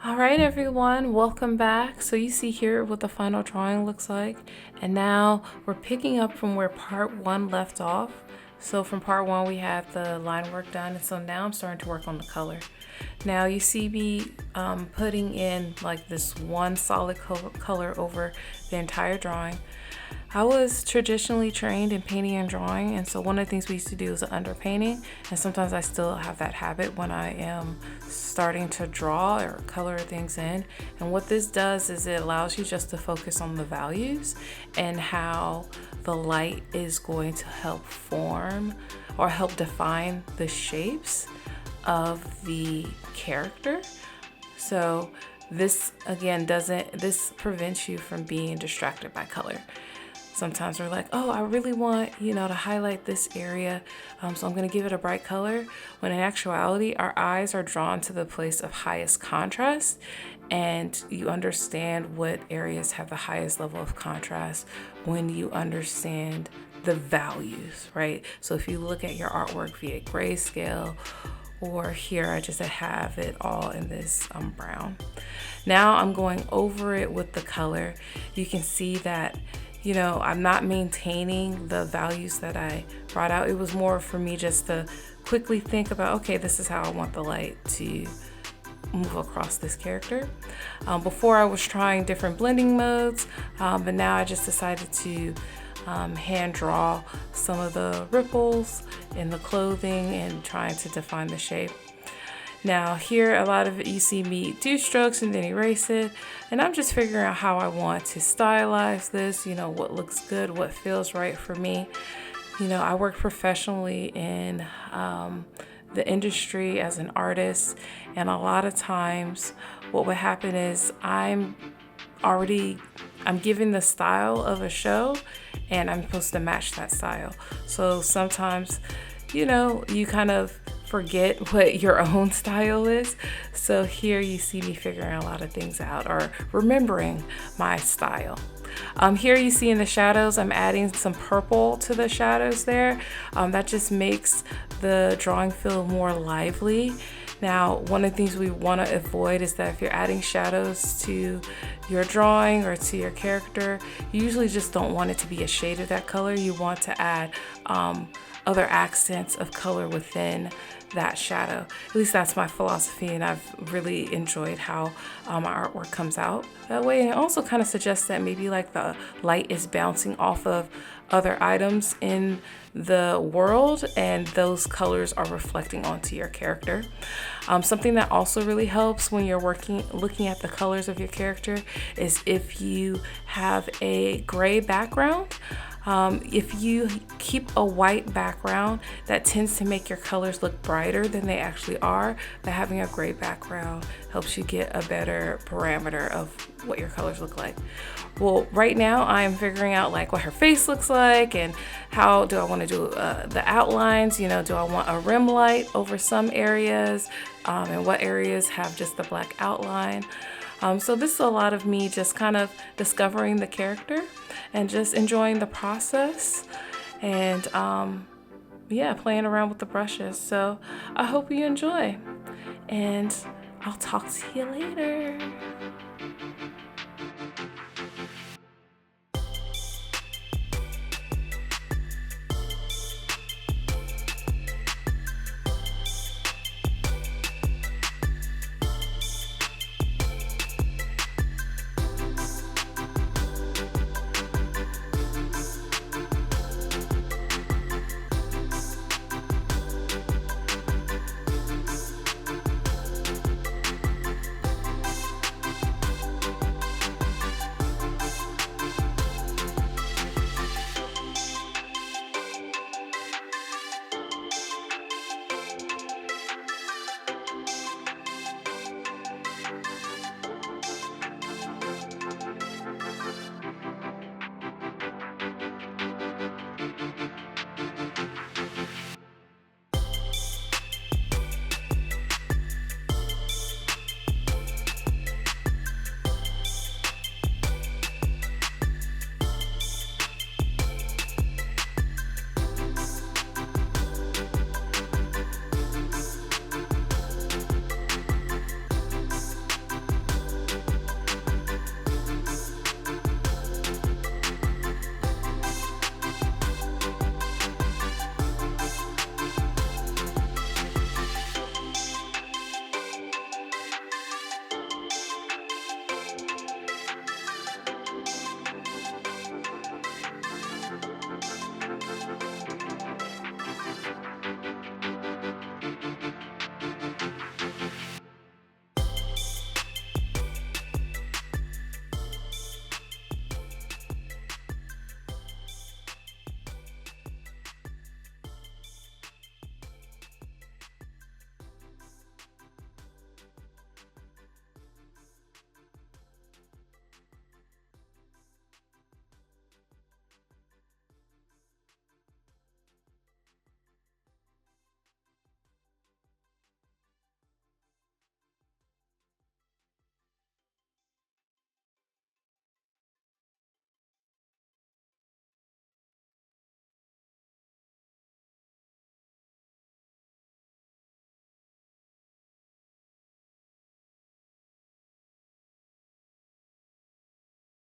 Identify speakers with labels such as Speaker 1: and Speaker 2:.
Speaker 1: All right, everyone, welcome back. So you see here what the final drawing looks like. And now we're picking up from where part one left off. So from part one, we had the line work done. And so now I'm starting to work on the color. Now you see me putting in like this one solid color over the entire drawing. I was traditionally trained in painting and drawing, and so one of the things we used to do is underpainting, and sometimes I still have that habit when I am starting to draw or color things in. And what this does is it allows you just to focus on the values and how the light is going to help form or help define the shapes of the character. So this again this prevents you from being distracted by color. Sometimes we're like, oh, I really want, to highlight this area, so I'm going to give it a bright color. When in actuality, our eyes are drawn to the place of highest contrast, and you understand what areas have the highest level of contrast when you understand the values, right? So if you look at your artwork via grayscale, or here I just have it all in this brown. Now I'm going over it with the color. You can see that I'm not maintaining the values that I brought out. It was more for me just to quickly think about, okay, this is how I want the light to move across this character. Before I was trying different blending modes, but now I just decided to hand draw some of the ripples in the clothing and trying to define the shape. Now here, a lot of it, you see me do strokes and then erase it. And I'm just figuring out how I want to stylize this, what looks good, what feels right for me. I work professionally in the industry as an artist. And a lot of times what would happen is I'm given the style of a show and I'm supposed to match that style. So sometimes, you kind of forget what your own style is. So here you see me figuring a lot of things out or remembering my style. Here you see in the shadows, I'm adding some purple to the shadows there. That just makes the drawing feel more lively. Now, one of the things we want to avoid is that if you're adding shadows to your drawing or to your character, you usually just don't want it to be a shade of that color. You want to add other accents of color within that shadow. At least that's my philosophy, and I've really enjoyed how my artwork comes out that way. And it also kind of suggests that maybe like the light is bouncing off of other items in the world and those colors are reflecting onto your character. Something that also really helps when you're looking at the colors of your character is if you have a gray background. If you keep a white background, that tends to make your colors look brighter than they actually are, but having a gray background helps you get a better parameter of what your colors look like. Well, right now I'm figuring out like what her face looks like and how do I want to do the outlines. Do I want a rim light over some areas and what areas have just the black outline. So this is a lot of me just kind of discovering the character and just enjoying the process and playing around with the brushes. So I hope you enjoy and I'll talk to you later.